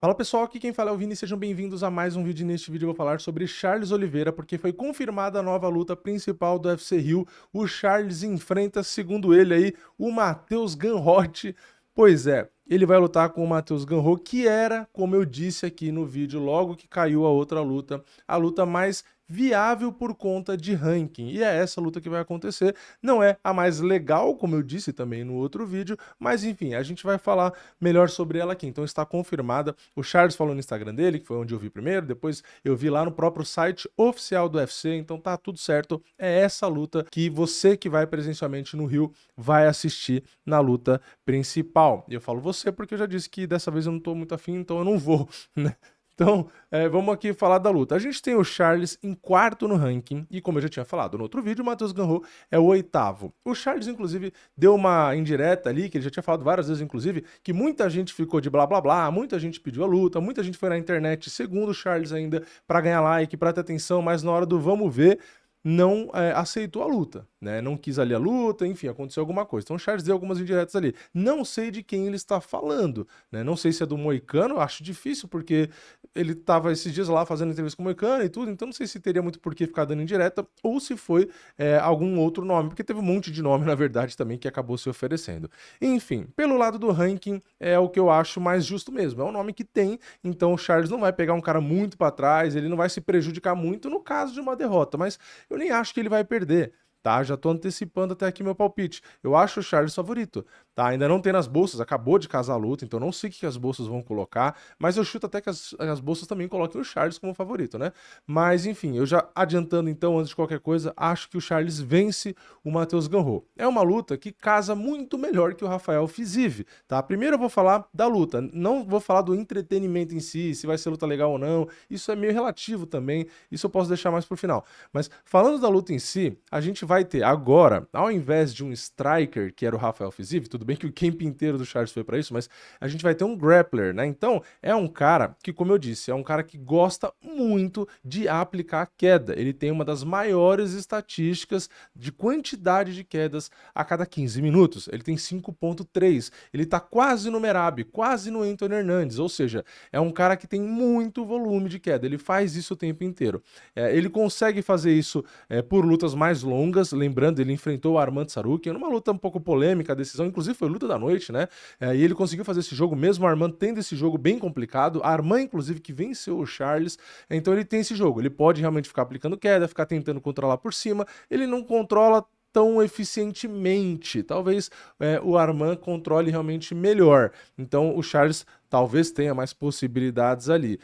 Fala pessoal, aqui quem fala é o Vini, sejam bem-vindos a mais um vídeo. Neste vídeo eu vou falar sobre Charles Oliveira, porque foi confirmada a nova luta principal do UFC Rio. O Charles enfrenta, segundo ele aí, o Matheus Gamrot. Pois é, ele vai lutar com o Matheus Gamrot, que era, como eu disse aqui no vídeo, logo que caiu a outra luta, a luta mais viável por conta de ranking. E é essa luta que vai acontecer. Não é a mais legal, como eu disse também no outro vídeo, mas enfim, a gente vai falar melhor sobre ela aqui. Então está confirmada. O Charles falou no Instagram dele, que foi onde eu vi primeiro, depois eu vi lá no próprio site oficial do UFC, então tá tudo certo. É essa luta que você que vai presencialmente no Rio vai assistir na luta principal. E eu falo você porque eu já disse que dessa vez eu não tô muito afim, então eu não vou, né? Então, vamos aqui falar da luta. A gente tem o Charles em quarto no ranking, e como eu já tinha falado no outro vídeo, o Matheus Gamrot é o oitavo. O Charles, inclusive, deu uma indireta ali, que ele já tinha falado várias vezes, inclusive, que muita gente ficou de blá blá blá, muita gente pediu a luta, muita gente foi na internet, segundo o Charles ainda, pra ganhar like, pra ter atenção, mas na hora do vamos ver, não aceitou a luta, né? Não quis ali a luta, enfim, aconteceu alguma coisa. Então o Charles deu algumas indiretas ali. Não sei de quem ele está falando, né? Não sei se é do Moicano, acho difícil, porque ele estava esses dias lá fazendo entrevista com o Moicano e tudo, então não sei se teria muito por que ficar dando indireta, ou se foi algum outro nome, porque teve um monte de nome, na verdade, também, que acabou se oferecendo. Enfim, pelo lado do ranking, é o que eu acho mais justo mesmo. É um nome que tem, então o Charles não vai pegar um cara muito para trás, ele não vai se prejudicar muito no caso de uma derrota, mas eu nem acho que ele vai perder, tá? Já tô antecipando até aqui meu palpite. Eu acho o Charles favorito, tá? Ainda não tem nas bolsas, acabou de casar a luta, então não sei o que as bolsas vão colocar, mas eu chuto até que as bolsas também coloquem o Charles como favorito, né? Mas enfim, eu já adiantando então, antes de qualquer coisa, acho que o Charles vence o Matheus Gamrot. É uma luta que casa muito melhor que o Rafael Fiziev, tá? Primeiro eu vou falar da luta, não vou falar do entretenimento em si, se vai ser luta legal ou não, isso é meio relativo também, isso eu posso deixar mais pro final. Mas falando da luta em si, a gente vai ter agora, ao invés de um striker, que era o Rafael Fiziev, tudo bem que o camp inteiro do Charles foi para isso, mas a gente vai ter um grappler, né? Então, é um cara que, como eu disse, é um cara que gosta muito de aplicar queda. Ele tem uma das maiores estatísticas de quantidade de quedas a cada 15 minutos. Ele tem 5.3. Ele tá quase no Merab, quase no Anthony Hernandes, ou seja, é um cara que tem muito volume de queda. Ele faz isso o tempo inteiro. Ele consegue fazer isso por lutas mais longas, lembrando, ele enfrentou o Arman Tsarukyan numa luta um pouco polêmica, a decisão inclusive foi luta da noite, né? E ele conseguiu fazer esse jogo, mesmo o Arman tendo esse jogo bem complicado, Arman inclusive que venceu o Charles, então ele tem esse jogo, ele pode realmente ficar aplicando queda, ficar tentando controlar por cima, ele não controla tão eficientemente. Talvez o Arman controle realmente melhor. Então o Charles talvez tenha mais possibilidades ali.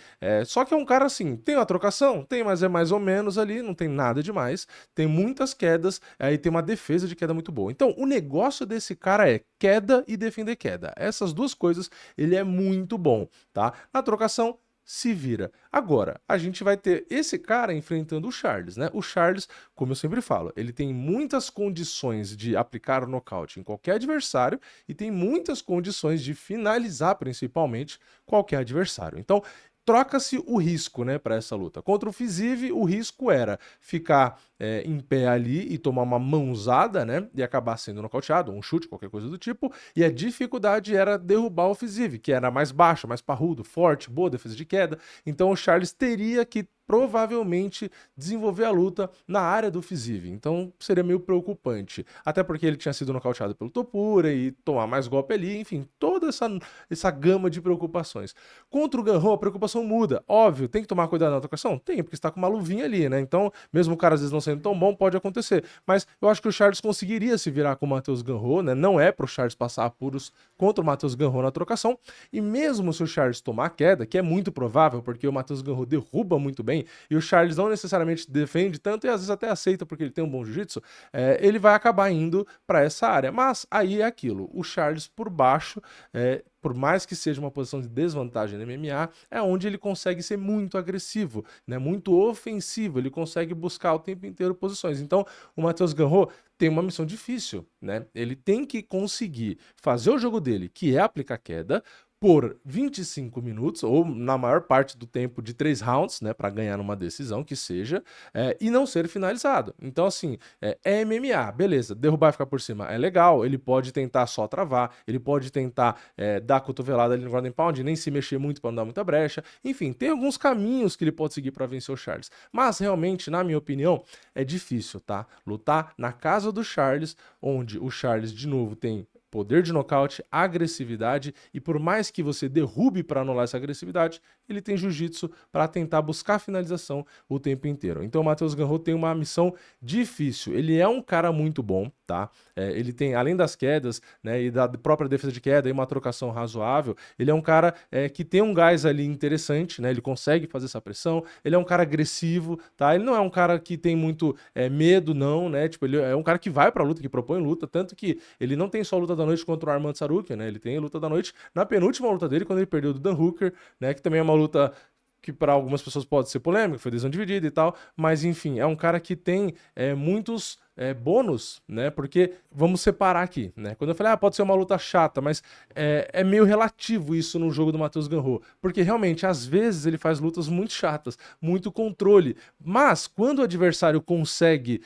Só que é um cara assim, tem uma trocação? Tem, mas é mais ou menos ali, não tem nada demais. Tem muitas quedas, e tem uma defesa de queda muito boa. Então o negócio desse cara é queda e defender queda. Essas duas coisas ele é muito bom, tá? Na trocação, se vira. Agora, a gente vai ter esse cara enfrentando o Charles, né? O Charles, como eu sempre falo, ele tem muitas condições de aplicar o nocaute em qualquer adversário e tem muitas condições de finalizar, principalmente, qualquer adversário. Então, troca-se o risco, né, para essa luta. Contra o Fiziev, o risco era ficar em pé ali e tomar uma mãozada, né, e acabar sendo nocauteado, um chute, qualquer coisa do tipo, e a dificuldade era derrubar o Fiziev, que era mais baixo, mais parrudo, forte, boa defesa de queda. Então o Charles teria que provavelmente desenvolver a luta na área do Fiziev. Então seria meio preocupante. Até porque ele tinha sido nocauteado pelo Topuria e tomar mais golpe ali, enfim, toda essa gama de preocupações. Contra o Gamrot, a preocupação muda. Óbvio, tem que tomar cuidado na trocação? Tem, porque está com uma luvinha ali, né? Então, mesmo o cara às vezes não sendo tão bom, pode acontecer. Mas eu acho que o Charles conseguiria se virar com o Matheus Gamrot, né? Não é pro Charles passar apuros contra o Matheus Gamrot na trocação. E mesmo se o Charles tomar queda, que é muito provável, porque o Matheus Gamrot derruba muito bem, e o Charles não necessariamente defende tanto e às vezes até aceita porque ele tem um bom jiu-jitsu, ele vai acabar indo para essa área. Mas aí é aquilo, o Charles por baixo, por mais que seja uma posição de desvantagem no MMA, é onde ele consegue ser muito agressivo, né? Muito ofensivo, ele consegue buscar o tempo inteiro posições. Então, o Matheus Gamrot tem uma missão difícil, né? Ele tem que conseguir fazer o jogo dele, que é aplicar queda, por 25 minutos, ou na maior parte do tempo de 3 rounds, né, para ganhar numa decisão que seja, e não ser finalizado. Então, assim, é MMA, beleza, derrubar e ficar por cima é legal, ele pode tentar só travar, ele pode tentar dar cotovelada ali no ground and pound, nem se mexer muito para não dar muita brecha, enfim, tem alguns caminhos que ele pode seguir para vencer o Charles, mas realmente, na minha opinião, é difícil, tá? Lutar na casa do Charles, onde o Charles, de novo, tem poder de nocaute, agressividade, e por mais que você derrube para anular essa agressividade, ele tem jiu-jitsu para tentar buscar finalização o tempo inteiro. Então o Matheus Gamrot tem uma missão difícil. Ele é um cara muito bom, tá? Ele tem, além das quedas, né, e da própria defesa de queda e uma trocação razoável, ele é um cara que tem um gás ali interessante, né? Ele consegue fazer essa pressão, ele é um cara agressivo, tá? Ele não é um cara que tem muito medo, não, né? Tipo, ele é um cara que vai pra luta, que propõe luta, tanto que ele não tem só luta da noite contra o Arman Tsarukyan, né? Ele tem luta da noite na penúltima luta dele, quando ele perdeu do Dan Hooker, né? Que também é uma luta que para algumas pessoas pode ser polêmica, foi decisão dividida e tal, mas enfim, é um cara que tem muitos bônus, né? Porque vamos separar aqui, né? Quando eu falei, pode ser uma luta chata, mas é meio relativo isso no jogo do Matheus Gamrot, porque realmente às vezes ele faz lutas muito chatas, muito controle, mas quando o adversário consegue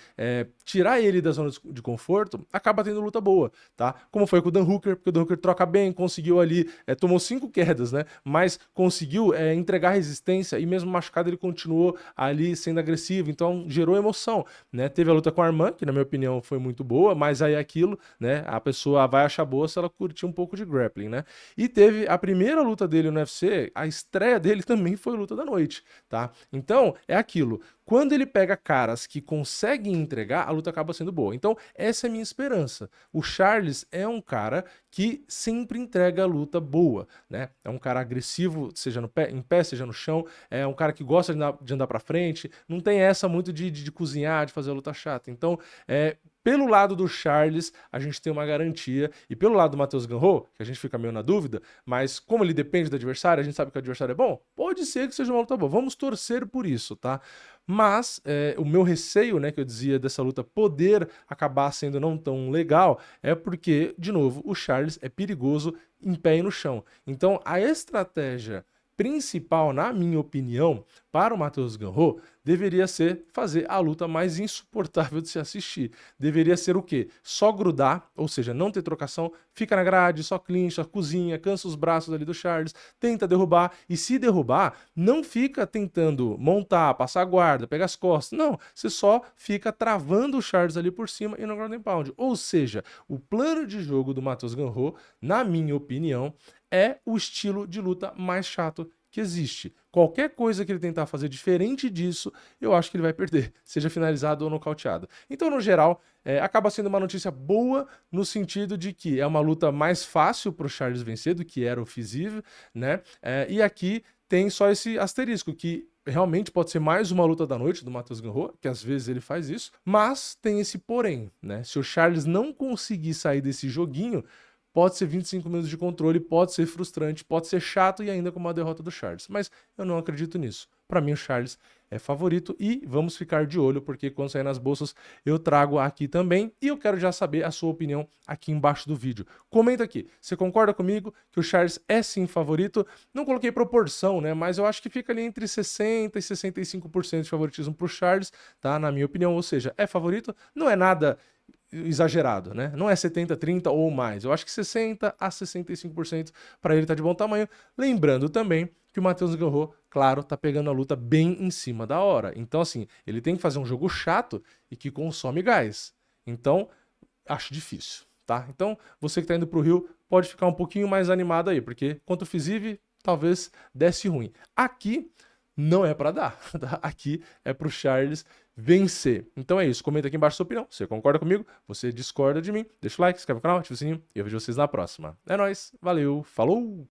tirar ele da zona de conforto, acaba tendo luta boa, tá? Como foi com o Dan Hooker, porque o Dan Hooker troca bem, conseguiu ali, tomou 5 quedas, né? Mas conseguiu entregar resistência e mesmo machucado ele continuou ali sendo agressivo, então gerou emoção, né? Teve a luta com o Arman, que na minha opinião foi muito boa, mas aí aquilo, né, a pessoa vai achar boa se ela curtir um pouco de grappling, né? E teve a primeira luta dele no UFC, a estreia dele também foi luta da noite, tá? Então, é aquilo. Quando ele pega caras que conseguem entregar, a luta acaba sendo boa. Então, essa é a minha esperança. O Charles é um cara que sempre entrega a luta boa, né? É um cara agressivo, seja em pé, seja no chão, é um cara que gosta de andar pra frente, não tem essa muito de cozinhar, de fazer a luta chata. Então, pelo lado do Charles, a gente tem uma garantia, e pelo lado do Matheus Gamrot, que a gente fica meio na dúvida, mas como ele depende do adversário, a gente sabe que o adversário é bom, pode ser que seja uma luta boa. Vamos torcer por isso, tá? Mas o meu receio, né, que eu dizia dessa luta poder acabar sendo não tão legal, é porque, de novo, o Charles é perigoso em pé e no chão. Então, a estratégia principal, na minha opinião, para o Matheus Gamrot, deveria ser fazer a luta mais insuportável de se assistir. Deveria ser o quê? Só grudar, ou seja, não ter trocação, fica na grade, só clincha, cozinha, cansa os braços ali do Charles, tenta derrubar, e se derrubar, não fica tentando montar, passar a guarda, pegar as costas, não, você só fica travando o Charles ali por cima e no ground and pound. Ou seja, o plano de jogo do Matheus Gamrot, na minha opinião, é o estilo de luta mais chato que existe. Qualquer coisa que ele tentar fazer diferente disso, eu acho que ele vai perder, seja finalizado ou nocauteado. Então, no geral, acaba sendo uma notícia boa no sentido de que é uma luta mais fácil para o Charles vencer do que era o Fiziev, né? E aqui tem só esse asterisco, que realmente pode ser mais uma luta da noite do Matheus Gamrot, que às vezes ele faz isso, mas tem esse porém, né? Se o Charles não conseguir sair desse joguinho, pode ser 25 minutos de controle, pode ser frustrante, pode ser chato e ainda com uma derrota do Charles. Mas eu não acredito nisso. Para mim, o Charles é favorito e vamos ficar de olho, porque quando sair nas bolsas eu trago aqui também. E eu quero já saber a sua opinião aqui embaixo do vídeo. Comenta aqui, você concorda comigo que o Charles é sim favorito? Não coloquei proporção, né? Mas eu acho que fica ali entre 60% e 65% de favoritismo para o Charles, tá? Na minha opinião, ou seja, é favorito, não é nada exagerado, né? Não é 70, 30 ou mais. Eu acho que 60 a 65% para ele tá de bom tamanho. Lembrando também que o Matheus Gamrot, claro, tá pegando a luta bem em cima da hora. Então, assim, ele tem que fazer um jogo chato e que consome gás. Então, acho difícil, tá? Então, você que tá indo pro Rio, pode ficar um pouquinho mais animado aí, porque contra o Fiziev, talvez desse ruim. Aqui não é para dar, tá? Aqui é pro Charles vencer. Então é isso, comenta aqui embaixo a sua opinião. Você concorda comigo? Você discorda de mim? Deixa o like, se inscreve no canal, ativa o sininho e eu vejo vocês na próxima. É nóis, valeu, falou!